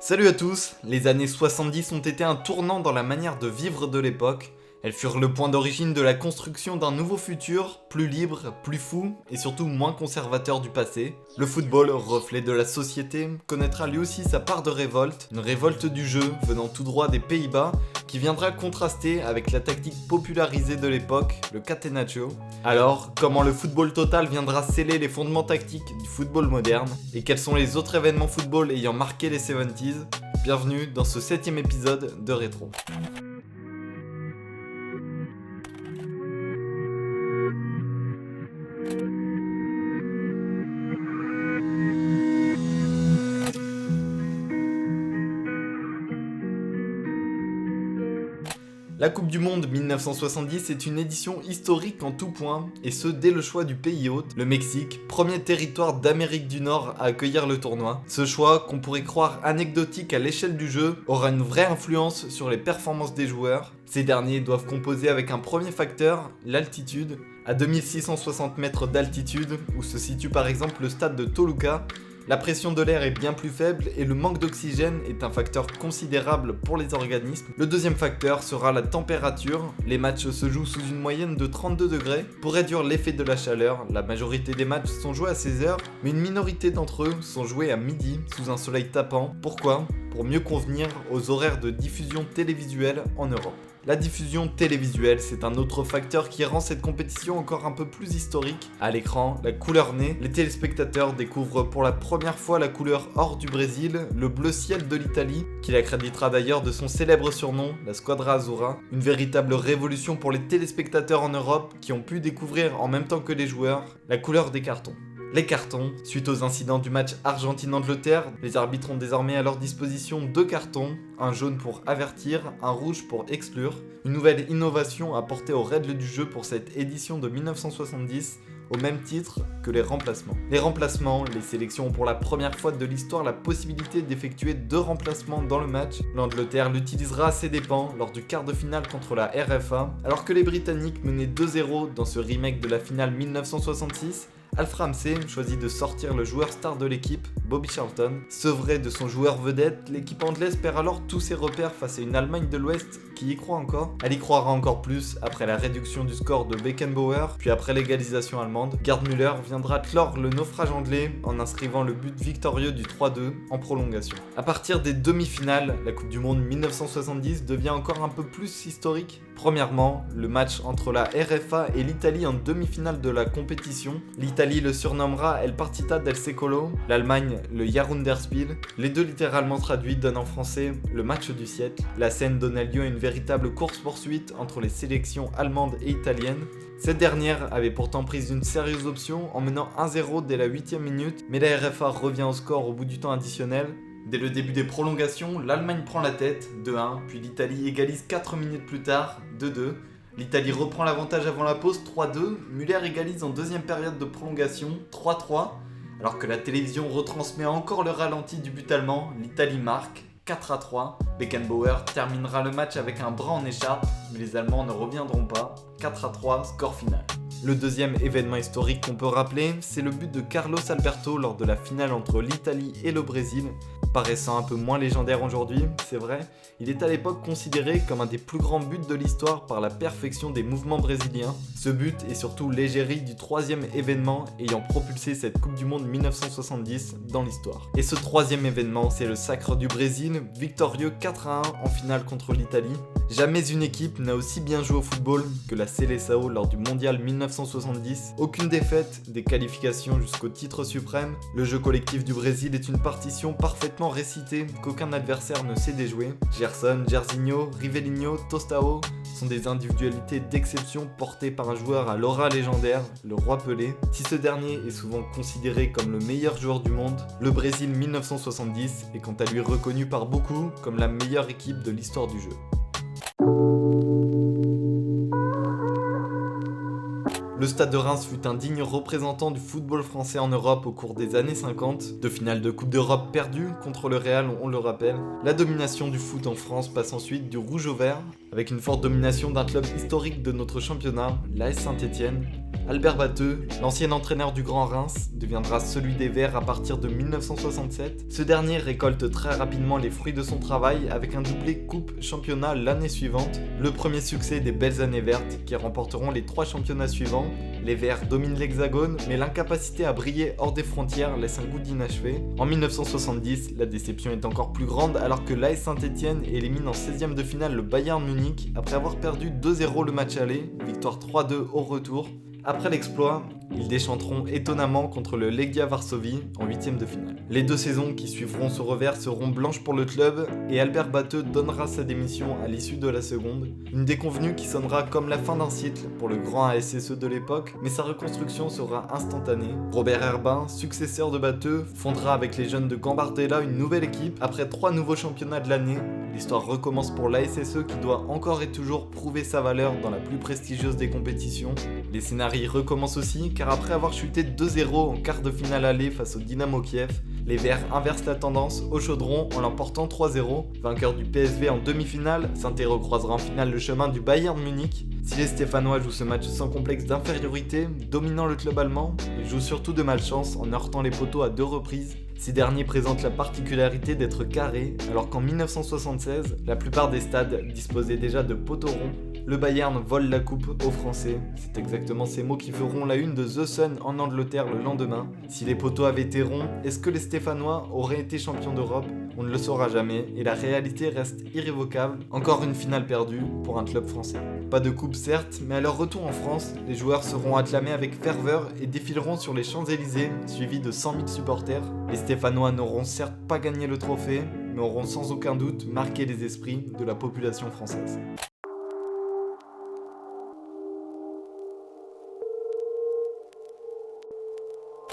Salut à tous, les années 70 ont été un tournant dans la manière de vivre de l'époque. Elles furent le point d'origine de la construction d'un nouveau futur, plus libre, plus fou et surtout moins conservateur du passé. Le football, reflet de la société, connaîtra lui aussi sa part de révolte, une révolte du jeu venant tout droit des Pays-Bas qui viendra contraster avec la tactique popularisée de l'époque, le catenaccio. Alors, comment le football total viendra sceller les fondements tactiques du football moderne et quels sont les autres événements football ayant marqué les 70s? Bienvenue dans ce 7ème épisode de Rétro. La Coupe du Monde 1970 est une édition historique en tout point, et ce dès le choix du pays hôte, le Mexique, premier territoire d'Amérique du Nord à accueillir le tournoi. Ce choix, qu'on pourrait croire anecdotique à l'échelle du jeu, aura une vraie influence sur les performances des joueurs. Ces derniers doivent composer avec un premier facteur, l'altitude. À 2660 mètres d'altitude, où se situe par exemple le stade de Toluca, la pression de l'air est bien plus faible et le manque d'oxygène est un facteur considérable pour les organismes. Le deuxième facteur sera la température. Les matchs se jouent sous une moyenne de 32 degrés. Pour réduire l'effet de la chaleur, la majorité des matchs sont joués à 16h, mais une minorité d'entre eux sont joués à midi sous un soleil tapant. Pourquoi ? Pour mieux convenir aux horaires de diffusion télévisuelle en Europe. La diffusion télévisuelle, c'est un autre facteur qui rend cette compétition encore un peu plus historique. À l'écran, la couleur née, les téléspectateurs découvrent pour la première fois la couleur or du Brésil, le bleu ciel de l'Italie, qu'il accréditera d'ailleurs de son célèbre surnom, la Squadra Azzurra. Une véritable révolution pour les téléspectateurs en Europe qui ont pu découvrir en même temps que les joueurs la couleur des cartons. Les cartons, suite aux incidents du match Argentine-Angleterre, les arbitres ont désormais à leur disposition 2 cartons, un jaune pour avertir, un rouge pour exclure. Une nouvelle innovation apportée aux règles du jeu pour cette édition de 1970, au même titre que les remplacements. Les remplacements, les sélections ont pour la première fois de l'histoire la possibilité d'effectuer 2 remplacements dans le match. L'Angleterre l'utilisera à ses dépens lors du quart de finale contre la RFA, alors que les Britanniques menaient 2-0 dans ce remake de la finale 1966. Alf Ramsey choisit de sortir le joueur star de l'équipe, Bobby Charlton. Sevré de son joueur vedette, l'équipe anglaise perd alors tous ses repères face à une Allemagne de l'Ouest qui y croit encore. Elle y croira encore plus après la réduction du score de Beckenbauer, puis après l'égalisation allemande. Gerd Müller viendra clore le naufrage anglais en inscrivant le but victorieux du 3-2 en prolongation. À partir des demi-finales, la Coupe du Monde 1970 devient encore un peu plus historique. Premièrement, le match entre la RFA et l'Italie en demi-finale de la compétition. L'Italie le surnommera El Partita del Secolo, l'Allemagne le Jahrhundertspiel. Les deux littéralement traduits donnent en français le match du siècle. La scène donna lieu à une véritable course-poursuite entre les sélections allemandes et italiennes. Cette dernière avait pourtant pris une sérieuse option en menant 1-0 dès la 8ème minute, mais la RFA revient au score au bout du temps additionnel. Dès le début des prolongations, l'Allemagne prend la tête, 2-1, puis l'Italie égalise 4 minutes plus tard, 2-2. L'Italie reprend l'avantage avant la pause, 3-2. Müller égalise en deuxième période de prolongation, 3-3. Alors que la télévision retransmet encore le ralenti du but allemand, l'Italie marque, 4-3. Beckenbauer terminera le match avec un bras en écharpe, mais les Allemands ne reviendront pas, 4-3, score final. Le deuxième événement historique qu'on peut rappeler, c'est le but de Carlos Alberto lors de la finale entre l'Italie et le Brésil. Paraissant un peu moins légendaire aujourd'hui, c'est vrai, il est à l'époque considéré comme un des plus grands buts de l'histoire par la perfection des mouvements brésiliens. Ce but est surtout l'égérie du troisième événement ayant propulsé cette Coupe du Monde 1970 dans l'histoire. Et ce troisième événement, c'est le sacre du Brésil, victorieux 4-1 en finale contre l'Italie. Jamais une équipe n'a aussi bien joué au football que la Seleção lors du mondial 1970. Aucune défaite, des qualifications jusqu'au titre suprême. Le jeu collectif du Brésil est une partition parfaitement récitée qu'aucun adversaire ne sait déjouer. Gerson, Jairzinho, Rivelino, Tostão sont des individualités d'exception portées par un joueur à l'aura légendaire, le Roi Pelé. Si ce dernier est souvent considéré comme le meilleur joueur du monde, le Brésil 1970 est quant à lui reconnu par beaucoup comme la meilleure équipe de l'histoire du jeu. Le Stade de Reims fut un digne représentant du football français en Europe au cours des années 50. 2 finales de Coupe d'Europe perdues contre le Real, on le rappelle. La domination du foot en France passe ensuite du rouge au vert, avec une forte domination d'un club historique de notre championnat, l'AS Saint-Etienne. Albert Batteux, l'ancien entraîneur du Grand Reims, deviendra celui des Verts à partir de 1967. Ce dernier récolte très rapidement les fruits de son travail avec un doublé coupe-championnat l'année suivante. Le premier succès des belles années vertes qui remporteront les 3 championnats suivants. Les Verts dominent l'Hexagone, mais l'incapacité à briller hors des frontières laisse un goût d'inachevé. En 1970, la déception est encore plus grande alors que l'AS Saint-Etienne élimine en 16e de finale le Bayern Munich après avoir perdu 2-0 le match aller, victoire 3-2 au retour. Après l'exploit, ils déchanteront étonnamment contre le Legia Varsovie en 8e de finale. Les 2 saisons qui suivront ce revers seront blanches pour le club et Albert Batteux donnera sa démission à l'issue de la seconde. Une déconvenue qui sonnera comme la fin d'un cycle pour le grand ASSE de l'époque, mais sa reconstruction sera instantanée. Robert Herbin, successeur de Batteux, fondera avec les jeunes de Gambardella une nouvelle équipe. Après 3 nouveaux championnats de l'année, l'histoire recommence pour l'ASSE qui doit encore et toujours prouver sa valeur dans la plus prestigieuse des compétitions. Les scénarios recommencent aussi car après avoir chuté 2-0 en quart de finale aller face au Dynamo Kiev, les Verts inversent la tendance au chaudron en l'emportant 3-0. Vainqueur du PSV en demi-finale, Saint-Étienne recroisera en finale le chemin du Bayern Munich. Si les Stéphanois jouent ce match sans complexe d'infériorité, dominant le club allemand, ils jouent surtout de malchance en heurtant les poteaux à 2 reprises. Ces derniers présentent la particularité d'être carrés, alors qu'en 1976, la plupart des stades disposaient déjà de poteaux ronds. Le Bayern vole la coupe aux Français. C'est exactement ces mots qui feront la une de The Sun en Angleterre le lendemain. Si les poteaux avaient été ronds, est-ce que les Stéphanois auraient été champions d'Europe ? On ne le saura jamais et la réalité reste irrévocable. Encore une finale perdue pour un club français. Pas de coupe certes, mais à leur retour en France, les joueurs seront acclamés avec ferveur et défileront sur les Champs-Élysées, suivis de 100 000 supporters. Les Stéphanois n'auront certes pas gagné le trophée, mais auront sans aucun doute marqué les esprits de la population française.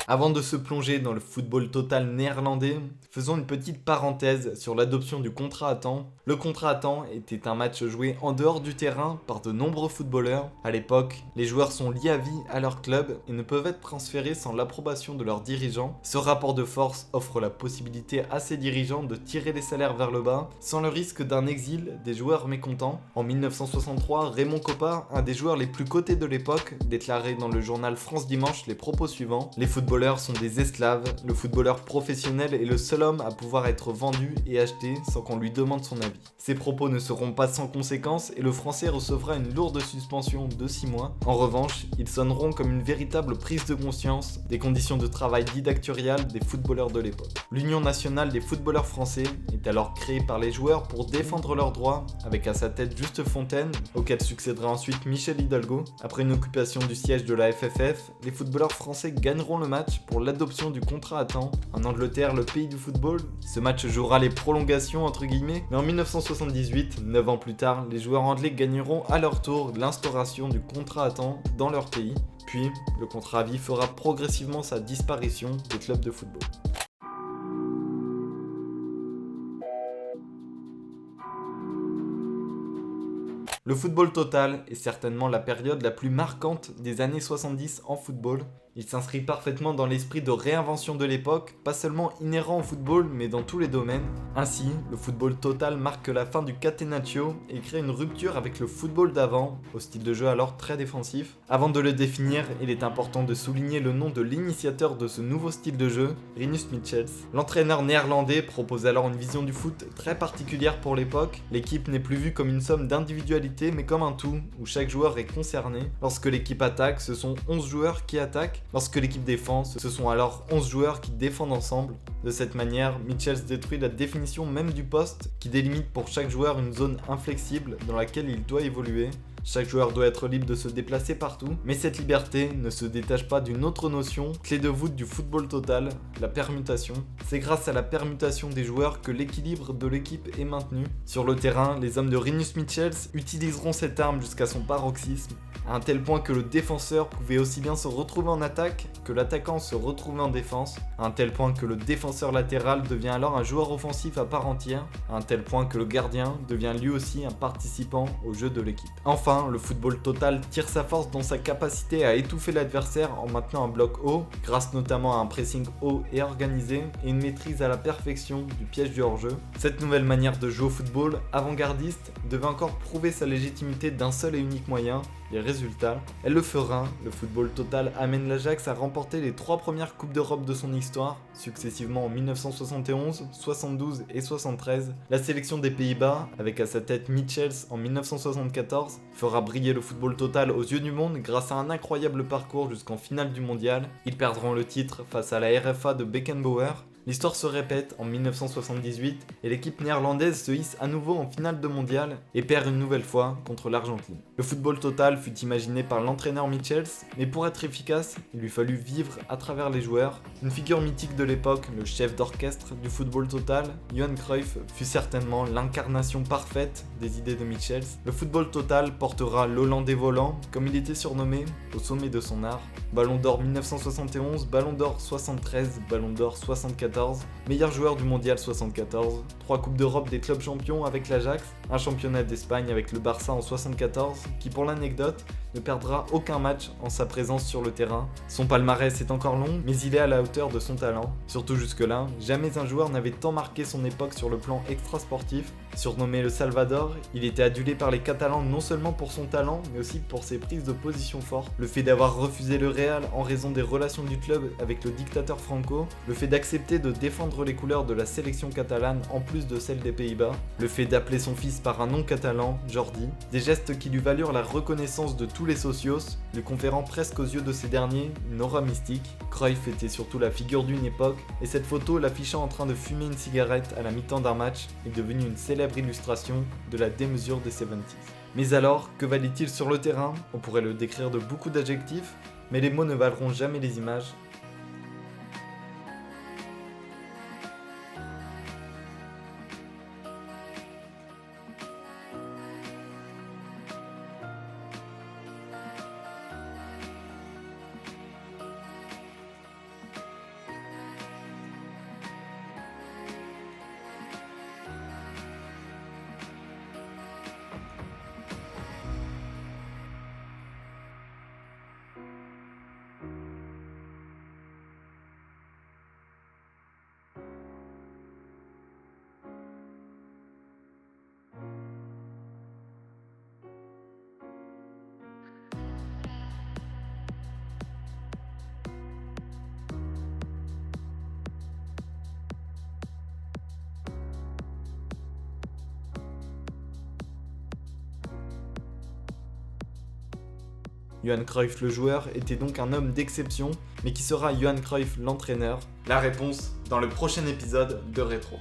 Avant de se plonger dans le football total néerlandais, faisons une petite parenthèse sur l'adoption du contrat à temps. Le contrat à temps était un match joué en dehors du terrain par de nombreux footballeurs. À l'époque, les joueurs sont liés à vie à leur club et ne peuvent être transférés sans l'approbation de leurs dirigeants. Ce rapport de force offre la possibilité à ces dirigeants de tirer les salaires vers le bas sans le risque d'un exil des joueurs mécontents. En 1963, Raymond Kopa, un des joueurs les plus cotés de l'époque, déclarait dans le journal France Dimanche les propos suivants: les footballeurs sont des esclaves, le footballeur professionnel est le seul homme à pouvoir être vendu et acheté sans qu'on lui demande son avis. Ces propos ne seront pas sans conséquences et le français recevra une lourde suspension de 6 mois. En revanche, ils sonneront comme une véritable prise de conscience des conditions de travail didactoriales des footballeurs de l'époque. L'Union nationale des footballeurs français est alors créée par les joueurs pour défendre leurs droits, avec à sa tête Juste Fontaine, auquel succédera ensuite Michel Hidalgo. Après une occupation du siège de la FFF, les footballeurs français gagneront le match pour l'adoption du contrat à temps. En Angleterre, le pays du football, ce match jouera les prolongations entre guillemets, mais en 1978, 9 ans plus tard, les joueurs anglais gagneront à leur tour l'instauration du contrat à temps dans leur pays. Puis, le contrat à vie fera progressivement sa disparition des clubs de football. Le football total est certainement la période la plus marquante des années 70 en football. Il s'inscrit parfaitement dans l'esprit de réinvention de l'époque, pas seulement inhérent au football, mais dans tous les domaines. Ainsi, le football total marque la fin du catenaccio et crée une rupture avec le football d'avant, au style de jeu alors très défensif. Avant de le définir, il est important de souligner le nom de l'initiateur de ce nouveau style de jeu, Rinus Michels. L'entraîneur néerlandais propose alors une vision du foot très particulière pour l'époque. L'équipe n'est plus vue comme une somme d'individualités, mais comme un tout, où chaque joueur est concerné. Lorsque l'équipe attaque, ce sont 11 joueurs qui attaquent. Lorsque l'équipe défend, ce sont alors 11 joueurs qui défendent ensemble. De cette manière, Michels détruit la définition même du poste, qui délimite pour chaque joueur une zone inflexible dans laquelle il doit évoluer. Chaque joueur doit être libre de se déplacer partout, mais cette liberté ne se détache pas d'une autre notion, clé de voûte du football total, la permutation. C'est grâce à la permutation des joueurs que l'équilibre de l'équipe est maintenu. Sur le terrain, les hommes de Rinus Michels utiliseront cette arme jusqu'à son paroxysme, à un tel point que le défenseur pouvait aussi bien se retrouver en attaque que l'attaquant se retrouver en défense, à un tel point que le défenseur latéral devient alors un joueur offensif à part entière, à un tel point que le gardien devient lui aussi un participant au jeu de l'équipe. Enfin, le football total tire sa force dans sa capacité à étouffer l'adversaire en maintenant un bloc haut, grâce notamment à un pressing haut et organisé et une maîtrise à la perfection du piège du hors-jeu. Cette nouvelle manière de jouer au football, avant-gardiste, devait encore prouver sa légitimité d'un seul et unique moyen, les résultats, elle le fera. Le football total amène l'Ajax à remporter les 3 premières Coupes d'Europe de son histoire, successivement en 1971, 72 et 73. La sélection des Pays-Bas, avec à sa tête Michels en 1974, fera briller le football total aux yeux du monde grâce à un incroyable parcours jusqu'en finale du mondial. Ils perdront le titre face à la RFA de Beckenbauer. L'histoire se répète en 1978 et l'équipe néerlandaise se hisse à nouveau en finale de mondial et perd une nouvelle fois contre l'Argentine. Le football total fut imaginé par l'entraîneur Michels, mais pour être efficace, il lui fallut vivre à travers les joueurs. Une figure mythique de l'époque, le chef d'orchestre du football total, Johan Cruyff, fut certainement l'incarnation parfaite des idées de Michels. Le football total portera l'Hollandais volant, comme il était surnommé, au sommet de son art. Ballon d'or 1971, Ballon d'or 73, Ballon d'or 74, meilleur joueur du mondial 74, 3 coupes d'Europe des clubs champions avec l'Ajax, un championnat d'Espagne avec le Barça en 74, qui pour l'anecdote ne perdra aucun match en sa présence sur le terrain. Son palmarès est encore long, mais il est à la hauteur de son talent. Surtout jusque-là, jamais un joueur n'avait tant marqué son époque sur le plan extrasportif. Surnommé le Salvador, il était adulé par les Catalans non seulement pour son talent, mais aussi pour ses prises de position fortes. Le fait d'avoir refusé le Real en raison des relations du club avec le dictateur Franco, le fait d'accepter de défendre les couleurs de la sélection catalane en plus de celles des Pays-Bas, le fait d'appeler son fils par un nom catalan, Jordi, des gestes qui lui valurent la reconnaissance de tous les socios, lui conférant presque aux yeux de ces derniers une aura mystique. Cruyff était surtout la figure d'une époque, et cette photo l'affichant en train de fumer une cigarette à la mi-temps d'un match est devenue une célèbre illustration de la démesure des 70s. Mais alors, que valait-il sur le terrain? On pourrait le décrire de beaucoup d'adjectifs, mais les mots ne valeront jamais les images. Johan Cruyff le joueur était donc un homme d'exception, mais qui sera Johan Cruyff l'entraîneur? La réponse dans le prochain épisode de Rétro.